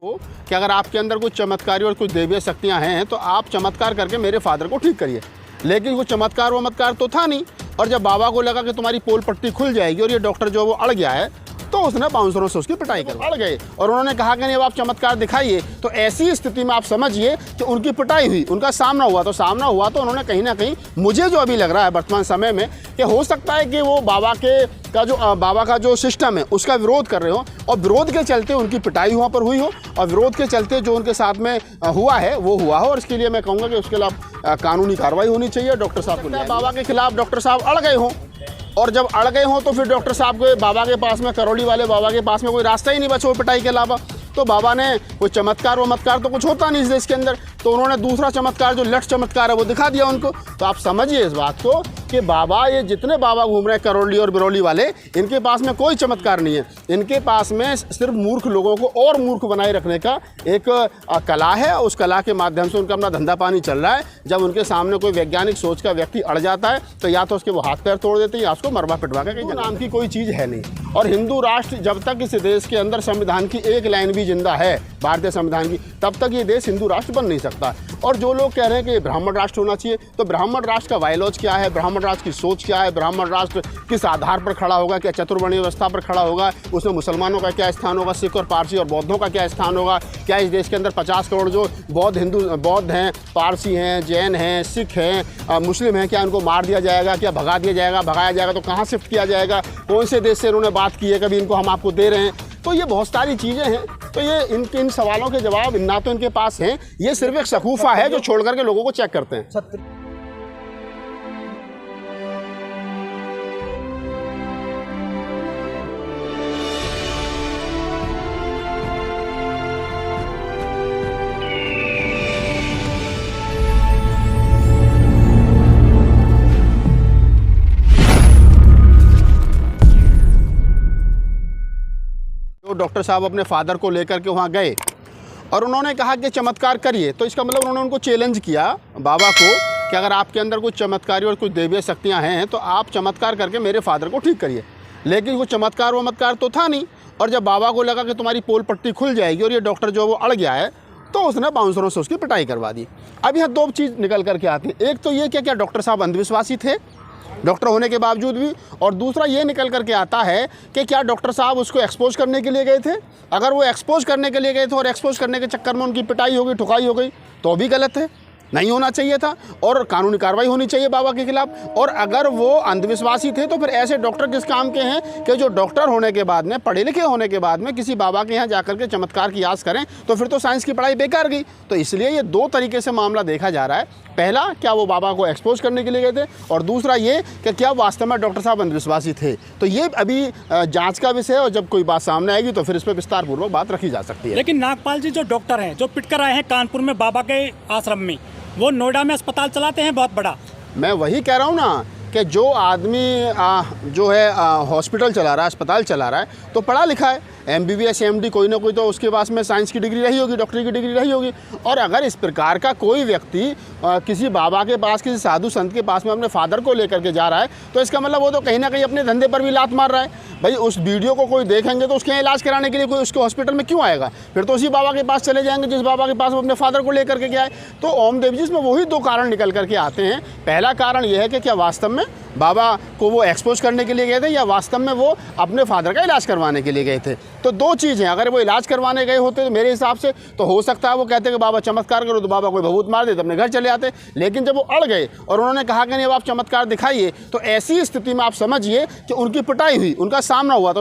कि अगर आपके अंदर कुछ चमत्कारी और कुछ दैवीय शक्तियां हैं तो आप चमत्कार करके मेरे फादर को ठीक करिए। लेकिन वो चमत्कार तो था नहीं। और जब बाबा को लगा कि तुम्हारी पोल पट्टी खुल जाएगी और ये डॉक्टर जो वो अड़ गया है, तो उसने बाउंसरों से उसकी पिटाई कर अड़ गए और उन्होंने कहा कि नहीं अब आप चमत्कार दिखाइए। तो ऐसी स्थिति में आप समझिए कि उनकी पिटाई हुई, उनका सामना हुआ तो उन्होंने कहीं ना कहीं, मुझे जो अभी लग रहा है वर्तमान समय में, कि हो सकता है कि वो बाबा का जो सिस्टम है उसका विरोध कर रहे हो और विरोध के चलते उनकी पिटाई वहाँ पर हुई हो और विरोध के चलते जो उनके साथ में हुआ है वो हुआ हो। और इसके लिए मैं कहूँगा कि उसके खिलाफ कानूनी कार्रवाई होनी चाहिए। डॉक्टर साहब को बाबा के खिलाफ डॉक्टर साहब अड़ गए हों और जब अड़ गए हों तो फिर डॉक्टर साहब को बाबा के पास में, करौली वाले बाबा के पास में कोई रास्ता ही नहीं बचा वो पिटाई के अलावा। तो बाबा ने कोई चमत्कार तो कुछ होता नहीं इस देश के अंदर, तो उन्होंने दूसरा चमत्कार जो लठ चमत्कार है वो दिखा दिया उनको। तो आप समझिए इस बात को कि बाबा, ये जितने बाबा घूम रहे हैं करौली और बिरौली वाले, इनके पास में कोई चमत्कार नहीं है। इनके पास में सिर्फ मूर्ख लोगों को और मूर्ख बनाए रखने का एक कला है। उस कला के माध्यम से उनका अपना धंधा पानी चल रहा है। जब उनके सामने कोई वैज्ञानिक सोच का व्यक्ति अड़ जाता है तो या तो उसके वो हाथ पैर तोड़ देते हैं या उसको मरवा पिटवा के, कहीं नाम की कोई चीज़ है नहीं। और हिंदू राष्ट्र जब तक इस देश के अंदर संविधान की एक लाइन भी जिंदा है, भारतीय संविधान की, तब तक ये देश हिंदू राष्ट्र बन नहीं सकता। और जो लोग कह रहे हैं कि ब्राह्मण राष्ट्र होना चाहिए, तो ब्राह्मण राष्ट्र का बायलॉज क्या है, ब्राह्मण राष्ट्र की सोच क्या है, ब्राह्मण राष्ट्र किस आधार पर खड़ा होगा, क्या चतुर्वर्णीय व्यवस्था पर खड़ा होगा, उसमें मुसलमानों का क्या स्थान होगा, सिख और पारसी और बौद्धों का क्या स्थान होगा, क्या इस देश के अंदर 50 करोड़ जो बौद्ध हैं, पारसी हैं, जैन हैं, सिख हैं, मुस्लिम हैं, क्या उनको मार दिया जाएगा, क्या भगाया जाएगा तो कहाँ शिफ्ट किया जाएगा, कौन से देश से इन्होंने बात की है, कभी इनको हम आपको दे रहे हैं। तो ये बहुत सारी चीज़ें हैं। तो ये इन सवालों के जवाब ना तो इनके पास हैं, ये सिर्फ एक शकूफा है जो छोड़ करके लोगों को चेक करते हैं। तो डॉक्टर साहब अपने फादर को लेकर के वहाँ गए और उन्होंने कहा कि चमत्कार करिए। तो इसका मतलब उन्होंने उनको चैलेंज किया बाबा को कि अगर आपके अंदर कुछ चमत्कारी और कुछ दैवीय शक्तियाँ हैं तो आप चमत्कार करके मेरे फादर को ठीक करिए। लेकिन वो चमत्कार तो था नहीं। और जब बाबा को लगा कि तुम्हारी पोल पट्टी खुल जाएगी और ये डॉक्टर जो वो अड़ गया है, तो उसने बाउंसरों से उसकी पिटाई करवा दी। अब यहाँ दो चीज़ निकल करके आती है। एक तो ये कि क्या डॉक्टर साहब अंधविश्वासी थे डॉक्टर होने के बावजूद भी, और दूसरा ये निकल करके आता है कि क्या डॉक्टर साहब उसको एक्सपोज करने के लिए गए थे। अगर वो एक्सपोज करने के लिए गए थे और एक्सपोज करने के चक्कर में उनकी पिटाई हो गई, ठुकाई हो गई, तो भी गलत है, नहीं होना चाहिए था और कानूनी कार्रवाई होनी चाहिए बाबा के खिलाफ। और अगर वो अंधविश्वासी थे तो फिर ऐसे डॉक्टर किस काम के हैं कि जो डॉक्टर होने के बाद में, पढ़े लिखे होने के बाद में किसी बाबा के यहाँ जाकर के चमत्कार की आस करें, तो फिर तो साइंस की पढ़ाई बेकार गई। तो इसलिए ये दो तरीके से मामला देखा जा रहा है। पहला, क्या वो बाबा को एक्सपोज करने के लिए गए थे, और दूसरा ये कि क्या वास्तव में डॉक्टर साहब अंधविश्वासी थे। तो ये अभी जांच का विषय है और जब कोई बात सामने आएगी तो फिर इस पर विस्तारपूर्वक बात रखी जा सकती है। लेकिन नागपाल जी जो डॉक्टर हैं, जो पिट कर आए हैं कानपुर में बाबा के आश्रम में, वो नोएडा में अस्पताल चलाते हैं बहुत बड़ा। मैं वही कह रहा हूँ ना कि जो आदमी जो है हॉस्पिटल चला रहा है, अस्पताल चला रहा है, तो पढ़ा लिखा है, MBBS MD कोई ना कोई तो उसके पास में साइंस की डिग्री रही होगी, डॉक्टरी की डिग्री रही होगी। और अगर इस प्रकार का कोई व्यक्ति किसी बाबा के पास, किसी साधु संत के पास में अपने फादर को लेकर के जा रहा है, तो इसका मतलब वो तो कहीं ना कहीं अपने धंधे पर भी लात मार रहा है। भाई उस वीडियो को कोई देखेंगे तो उसके यहाँ इलाज कराने के लिए कोई उसके हॉस्पिटल में क्यों आएगा, फिर तो उसी बाबा के पास चले जाएंगे जिस बाबा के पास वो अपने फादर को लेकर के गया है। तो ओम देव जी, इसमें वही दो कारण निकल करके आते हैं। पहला कारण यह है कि क्या वास्तव में बाबा को वो एक्सपोज करने के लिए गए थे या वास्तव में वो अपने फादर का इलाज करवाने के लिए गए थे। तो दो चीज़ हैं। अगर वो इलाज करवाने गए होते तो मेरे हिसाब से तो हो सकता है वो कहते कि बाबा चमत्कार करो, तो बाबा कोई भभूत मार देते अपने घर चले आते। लेकिन जब वो अड़ गए और उन्होंने कहा कि नहीं अब आप चमत्कार दिखाइए, तो ऐसी स्थिति में आप समझिए कि उनकी पिटाई हुई, उनका सामना हुआ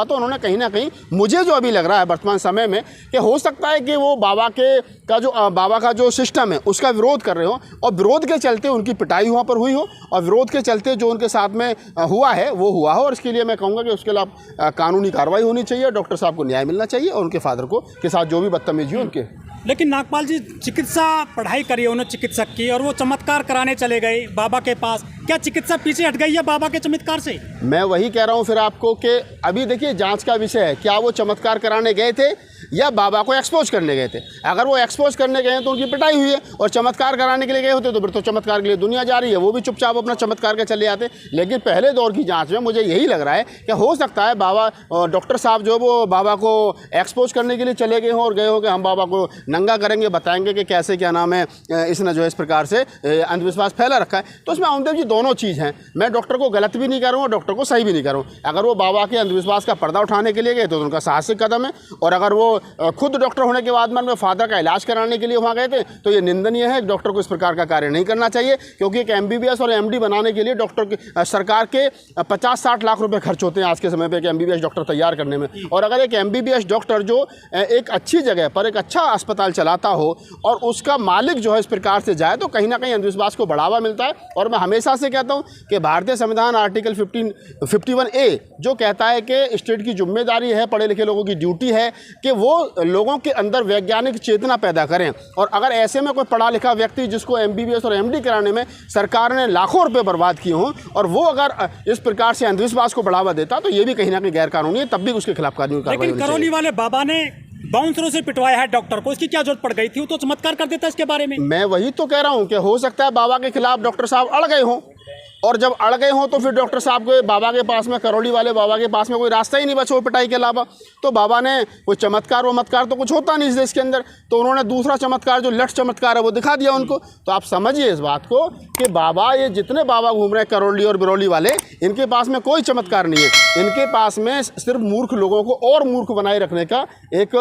तो उन्होंने कहीं ना कहीं, मुझे जो अभी लग रहा है वर्तमान समय में, कि हो सकता है कि वो बाबा का जो सिस्टम है उसका विरोध कर रहे हो और विरोध के चलते उनकी पिटाई वहाँ पर हुई हो और विरोध के चलते जो उनके साथ में हुआ है वो हुआ हो। और इसके लिए मैं कहूँगा कि उसके खिलाफ कानूनी कार्रवाई होनी चाहिए, डॉक्टर साहब को न्याय मिलना चाहिए और उनके फादर को के साथ जो भी बदतमीजी हो उनके। लेकिन नागपाल जी चिकित्सा पढ़ाई करी है उन्होंने चिकित्सक की, और वो चमत्कार कराने चले गए बाबा के पास, क्या चिकित्सा पीछे हट गई है बाबा के चमत्कार से? मैं वही कह रहा हूँ फिर आपको कि अभी देखिए जांच का विषय है, क्या वो चमत्कार कराने गए थे या बाबा को एक्सपोज करने गए थे। अगर वो एक्सपोज करने गए हैं तो उनकी पिटाई हुई है, और चमत्कार कराने के लिए गए होते तो फिर तो चमत्कार के लिए दुनिया जा रही है, वो भी चुपचाप अपना चमत्कार के चले आते। लेकिन पहले दौर की जाँच में मुझे यही लग रहा है कि हो सकता है बाबा डॉक्टर साहब जो वो बाबा को एक्सपोज करने के लिए चले गए हों और गए हो कि हम बाबा को नंगा करेंगे, बताएंगे कि कैसे क्या नाम है इसने जो है इस प्रकार से अंधविश्वास फैला रखा है। तो उसमें अमनदेव जी दोनों चीज़ हैं। मैं डॉक्टर को गलत भी नहीं करूँ और डॉक्टर को सही भी नहीं करूँ। अगर वो बाबा के अंधविश्वास का पर्दा उठाने के लिए गए तो उनका साहसिक कदम है, और अगर वो खुद डॉक्टर होने के बाद में फादर का इलाज कराने के लिए वहाँ गए थे तो ये निंदनीय है। डॉक्टर को इस प्रकार का कार्य नहीं करना चाहिए, क्योंकि एक MBBS और MD बनाने के लिए डॉक्टर की सरकार के 50-60 लाख रुपए खर्च होते हैं आज के समय पे एक MBBS डॉक्टर तैयार करने में। और अगर एक MBBS डॉक्टर जो एक अच्छी जगह पर एक अच्छा अस्पताल चलाता हो और उसका मालिक जो है इस प्रकार से जाए तो कहीं ना कहीं अंधविश्वास को बढ़ावा मिलता है। और मैं हमेशा से कहता हूँ कि भारतीय संविधान आर्टिकल 51A जो कहता है कि स्टेट की जिम्मेदारी है, पढ़े लिखे लोगों की ड्यूटी है कि वो लोगों के अंदर वैज्ञानिक चेतना पैदा करें। और अगर ऐसे में कोई पढ़ा लिखा व्यक्ति जिसको MBBS और MD कराने में सरकार ने लाखों रुपए बर्बाद किए हों और वो अगर इस प्रकार से अंधविश्वास को बढ़ावा देता तो ये भी कहीं ना कहीं गैर कानूनी है, तब भी उसके खिलाफ कानूनी कार्रवाई लेकिन करौली वाले बाबा ने बाउंसरों से पिटवाया है डॉक्टर को, इसकी क्या जरूरत पड़ गई थी? वो तो चमत्कार कर देता इसके बारे में। मैं वही तो कह रहा हूँ कि हो सकता है बाबा के खिलाफ डॉक्टर साहब अड़ गए हों, और जब अड़ गए हों तो फिर डॉक्टर साहब के बाबा के पास में, करौली वाले बाबा के पास में कोई रास्ता ही नहीं बचा वो पिटाई के अलावा। तो बाबा ने कोई चमत्कार वमत्कार तो कुछ होता नहीं इस देश के अंदर, तो उन्होंने दूसरा चमत्कार जो लठ चमत्कार है वो दिखा दिया उनको। तो आप समझिए इस बात को कि बाबा, ये जितने बाबा घूम रहे हैं करौली और बिरौली वाले, इनके पास में कोई चमत्कार नहीं है। इनके पास में सिर्फ मूर्ख लोगों को और मूर्ख बनाए रखने का एक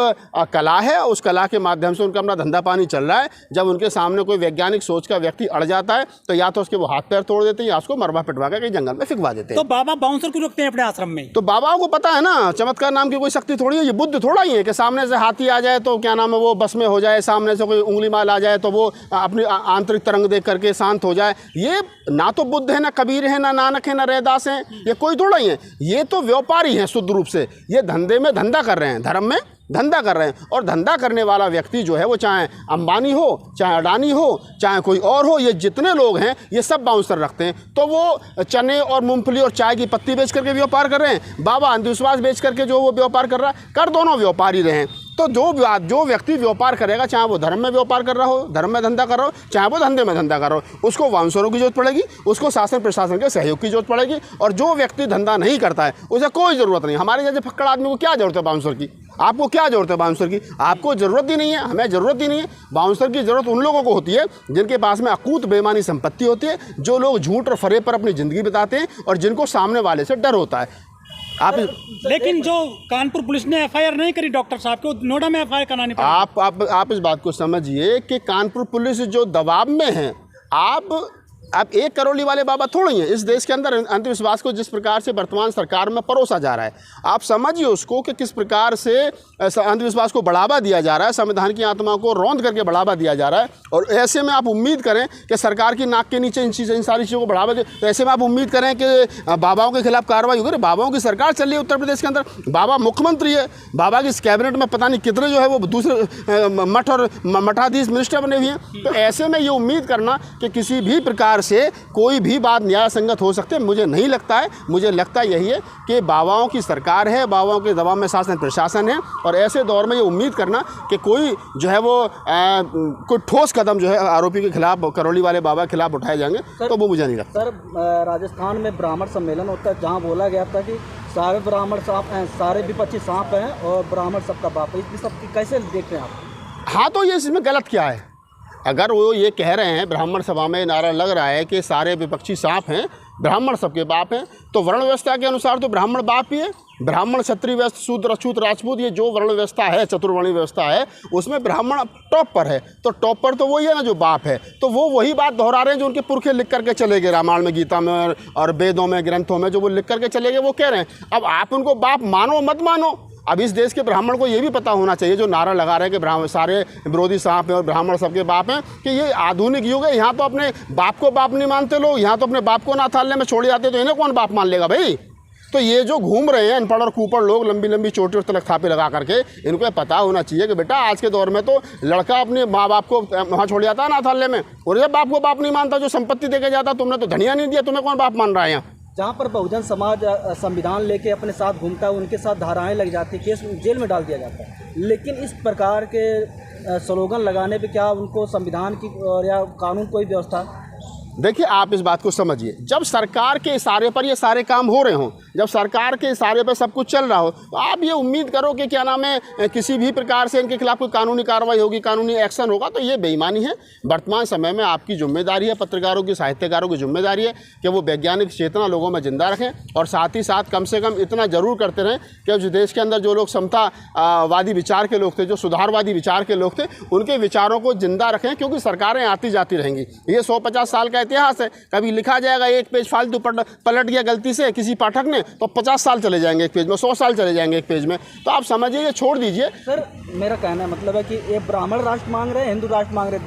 कला है। उस कला के माध्यम से उनका अपना धंधा पानी चल रहा है। जब उनके सामने कोई वैज्ञानिक सोच का व्यक्ति अड़ जाता है तो या तो उसके वो हाथ पैर तोड़ देते हैं या उसको मरवा पिटवा के जंगल में फिकवा देते हैं। तो बाबा बाउंसर को रोकते हैं अपने आश्रम में? तो बाबाओं को पता है ना, चमत्कार नाम की कोई शक्ति थोड़ी है, ये बुद्ध थोड़ा ही है कि सामने से हाथी आ जाए तो क्या नाम है वो बस में हो जाए, सामने से कोई उंगली माल आ जाए तो वो अपनी आंतरिक तरंग देख करके शांत हो जाए। ये ना तो बुद्ध है, ना कबीर है, ना नानक है, ना रैदास है, ये कोई थोड़ा ही है। ये तो व्यापारी हैं शुद्ध रूप से, ये धंधे में धंधा कर रहे हैं, धर्म में धंधा कर रहे हैं। और धंधा करने वाला व्यक्ति जो है वो चाहे अंबानी हो, चाहे अडानी हो, चाहे कोई और हो, ये जितने लोग हैं ये सब बाउंसर रखते हैं। तो वो चने और मूंगफली और चाय की पत्ती बेच करके व्यापार कर रहे हैं, बाबा अंधविश्वास बेच करके जो वो व्यापार कर रहा है, कर दोनों व्यापारी रहे हैं। तो जो व्यक्ति व्यापार करेगा, चाहे वो धर्म में व्यापार कर रहा हो, धर्म में धंधा कर रहा हो, चाहे वो धंधे में धंधा कर रहा हो, उसको बाउंसरों की जरूरत पड़ेगी, उसको शासन प्रशासन के सहयोग की जरूरत पड़ेगी। और जो व्यक्ति धंधा नहीं करता है उसे कोई ज़रूरत नहीं। हमारे जैसे फक्कड़ आदमी को क्या ज़रूरत है बाउंसर की? आपको क्या ज़रूरत है बाउंसर की? आपको ज़रूरत ही नहीं है, हमें ज़रूरत ही नहीं है। बाउंसर की ज़रूरत उन लोगों को होती है जिनके पास में अकूत बेईमानी संपत्ति होती है, जो लोग झूठ और फरेब पर अपनी ज़िंदगी बिताते हैं और जिनको सामने वाले से डर होता है। आप लेकिन जो कानपुर पुलिस ने FIR नहीं करी डॉक्टर साहब को, नोएडा में FIR करानी पड़ी। आप इस बात को समझिए कि कानपुर पुलिस जो दबाव में है, आप एक करौली वाले बाबा थोड़ी हैं। इस देश के अंदर अंधविश्वास को जिस प्रकार से वर्तमान सरकार में परोसा जा रहा है, आप समझिए उसको कि किस प्रकार से अंधविश्वास को बढ़ावा दिया जा रहा है, संविधान की आत्मा को रौंद करके बढ़ावा दिया जा रहा है। और ऐसे में आप उम्मीद करें कि सरकार की नाक के नीचे इन सारी चीज़ों को बढ़ावा दे, तो ऐसे में आप उम्मीद करें कि बाबाओं के खिलाफ कार्रवाई होगी। बाबाओं की सरकार चल रही है उत्तर प्रदेश के अंदर, बाबा मुख्यमंत्री है, बाबा की कैबिनेट में पता नहीं कितने जो है वो दूसरे मठ और मठाधीश मिनिस्टर बने हुए हैं। तो ऐसे में ये उम्मीद करना कि किसी भी प्रकार से कोई भी बात न्याय संगत हो सकती है, मुझे नहीं लगता है। मुझे लगता यही है कि बाबाओं की सरकार है, बाबाओं के दबाव में शासन प्रशासन है, और ऐसे दौर में ये उम्मीद करना कि कोई जो है वो कोई ठोस कदम जो है आरोपी के खिलाफ, करौली वाले बाबा के खिलाफ उठाए जाएंगे, तो वो मुझे नहीं लगता। सर, राजस्थान में ब्राह्मण सम्मेलन होता है जहाँ बोला गया था कि सारे ब्राह्मण सांप हैं, सारे विपक्षी सांप हैं और ब्राह्मण सबका बाप है। इस सब कैसे देख रहे हैं आप? हाँ, तो ये इसमें गलत क्या है? अगर वो ये कह रहे हैं, ब्राह्मण सभा में नारा लग रहा है कि सारे विपक्षी सांप हैं, ब्राह्मण सबके बाप हैं, तो वर्ण व्यवस्था के अनुसार तो ब्राह्मण बाप ही है। ब्राह्मण, क्षत्रिय, वैश्य, शूद्र, अछूत, राजपूत, ये जो वर्ण व्यवस्था है, चतुर्वर्णीय व्यवस्था है, उसमें ब्राह्मण टॉप पर है। तो टॉप पर तो वही है ना जो बाप है। तो वो वही बात दोहरा रहे हैं जो उनके पुरखे लिख करके चले गए, रामायण में, गीता में और वेदों में, ग्रंथों में जो वो लिख करके चले गए, वो कह रहे हैं। अब आप उनको बाप मानो मत मानो, अब इस देश के ब्राह्मण को ये भी पता होना चाहिए, जो नारा लगा रहे हैं कि ब्राह्मण सारे विरोधी सांप हैं और ब्राह्मण सबके बाप हैं, कि ये आधुनिक युग है। यहाँ तो अपने बाप को बाप नहीं मानते लोग, यहाँ तो अपने बाप को नाथालय में छोड़ जाते, तो इन्हें कौन बाप मान लेगा भाई? तो ये जो घूम रहे हैं अनपढ़ और कूपड़ लोग, लंबी लंबी चोटी और तलक थापे लगा करके, इनको पता होना चाहिए कि बेटा आज के दौर में तो लड़का अपने माँ बाप को वहाँ छोड़ जाता है नाथालय में, और जब बाप को बाप नहीं मानता, जो संपत्ति देके जाता, तुमने तो धनिया नहीं दिया, तुम्हें कौन बाप मान रहा है यहाँ? जहाँ पर बहुजन समाज संविधान लेके अपने साथ घूमता है, उनके साथ धाराएं लग जाती है, केस जेल में डाल दिया जाता है। लेकिन इस प्रकार के स्लोगन लगाने पे क्या उनको संविधान की और या कानून कोई व्यवस्था? देखिए, आप इस बात को समझिए, जब सरकार के इशारे पर ये सारे काम हो रहे हों, जब सरकार के इशारे पर सब कुछ चल रहा हो, तो आप ये उम्मीद करो कि क्या नाम है किसी भी प्रकार से इनके खिलाफ कोई कानूनी कार्रवाई होगी, कानूनी एक्शन होगा, तो ये बेईमानी है। वर्तमान समय में आपकी जिम्मेदारी है, पत्रकारों की, साहित्यकारों की जिम्मेदारी है कि वो वैज्ञानिक चेतना लोगों में जिंदा रखें, और साथ ही साथ कम से कम इतना जरूर करते रहें कि जो देश के अंदर जो लोग समतावादी विचार के लोग थे, जो सुधारवादी विचार के लोग थे, उनके विचारों को जिंदा रखें, क्योंकि सरकारें आती जाती रहेंगी। ये 150 साल का इतिहास है। कभी लिखा जाएगा एक पेज फालतू पलट गया गलती से किसी पाठक ने, तो 50 साल चले जाएंगे एक पेज में, 100 साल चले जाएंगे एक पेज में। तो आप समझिए, ये छोड़ दीजिए। सर, मेरा कहना मतलब है कि ये ब्राह्मण राष्ट्र मांग रहे हैं, हिंदू राष्ट्र मांग रहे हैं,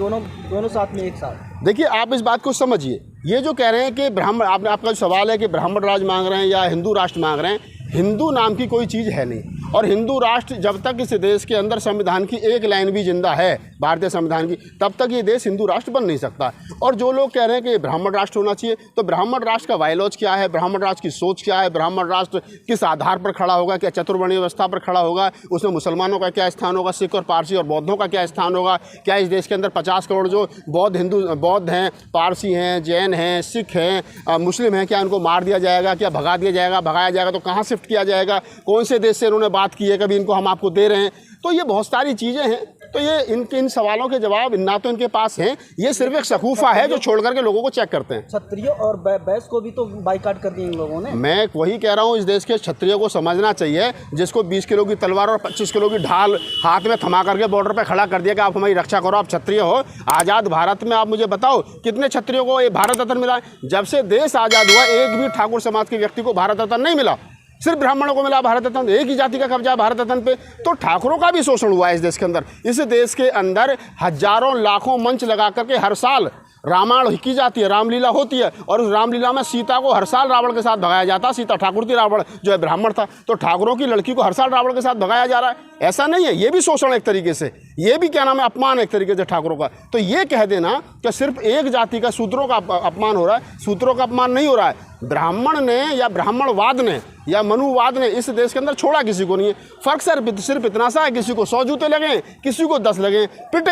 दोनों साथ में एक साथ। देखिए, आप इस बात को समझिए, ये जो कह रहे हैं कि ब्राह्मण, आपका जो सवाल है कि ब्राह्मण राज मांग रहे हैं या हिंदू राष्ट्र मांग रहे हैं, हिंदू नाम की कोई चीज़ है नहीं। और हिंदू राष्ट्र जब तक इस देश के अंदर संविधान की एक लाइन भी जिंदा है, भारतीय संविधान की, तब तक ये देश हिंदू राष्ट्र बन नहीं सकता। और जो लोग कह रहे हैं कि ब्राह्मण राष्ट्र होना चाहिए, तो ब्राह्मण राष्ट्र का बायलॉज क्या है, ब्राह्मण राष्ट्र की सोच क्या है, ब्राह्मण राष्ट्र किस आधार पर खड़ा होगा, क्या चतुर्वर्णीय व्यवस्था पर खड़ा होगा, उसमें मुसलमानों का क्या स्थान होगा, सिख और पारसी और बौद्धों का क्या स्थान होगा, क्या इस देश के अंदर 50 करोड़ जो बौद्ध हैं, पारसी हैं, जैन हैं, सिख हैं, मुस्लिम हैं, क्या उनको मार दिया जाएगा, क्या भगा दिया जाएगा, भगाया जाएगा तो कहाँ शिफ्ट किया जाएगा, कौन से देश से इन्होंने बात की है, कभी इनको हम आपको दे रहे हैं। तो ये बहुत सारी चीज़ें हैं। तो ये इन सवालों के जवाब ना तो इनके पास हैं, ये सिर्फ एक शकूफा है जो छोड़ करके लोगों को चेक करते हैं। क्षत्रियों और बैस को भी तो बाइकाट कर दिया इन लोगों ने। मैं वही कह रहा हूँ, इस देश के क्षत्रियों को समझना चाहिए, जिसको 20 किलो की तलवार और 25 किलो की ढाल हाथ में थमा करके बॉर्डर पर खड़ा कर दिया कि आप हमारी रक्षा करो, आप क्षत्रिय हो। आज़ाद भारत में आप मुझे बताओ कितने क्षत्रियों को ये भारत रत्न मिला है? जब से देश आज़ाद हुआ, एक भी ठाकुर समाज के व्यक्ति को भारत रत्न नहीं मिला, सिर्फ ब्राह्मणों को मिला भारत रत्न। एक ही जाति का कब्जा भारत रत्न पे। तो ठाकुरों का भी शोषण हुआ है इस देश के अंदर। इस देश के अंदर हजारों लाखों मंच लगा करके हर साल रामायण की जाती है, रामलीला होती है, और उस रामलीला में सीता को हर साल रावण के साथ भगाया जाता। सीता ठाकुर थी, रावण जो है ब्राह्मण था। तो ठाकुरों की लड़की को हर साल रावण के साथ भगाया जा रहा है, ऐसा नहीं है। ये भी शोषण एक तरीके से, ये भी क्या नाम है, अपमान एक तरीके से ठाकुरों का। तो ये कह देना कि सिर्फ एक जाति का शूद्रों का अपमान हो रहा है, शूद्रों का अपमान नहीं हो रहा है। ब्राह्मण ने या ब्राह्मणवाद ने या मनुवाद ने इस देश के अंदर छोड़ा किसी को नहीं है। फर्क सिर्फ इतना सा है, किसी को 100 जूते लगे, किसी को 10 लगे, पिटे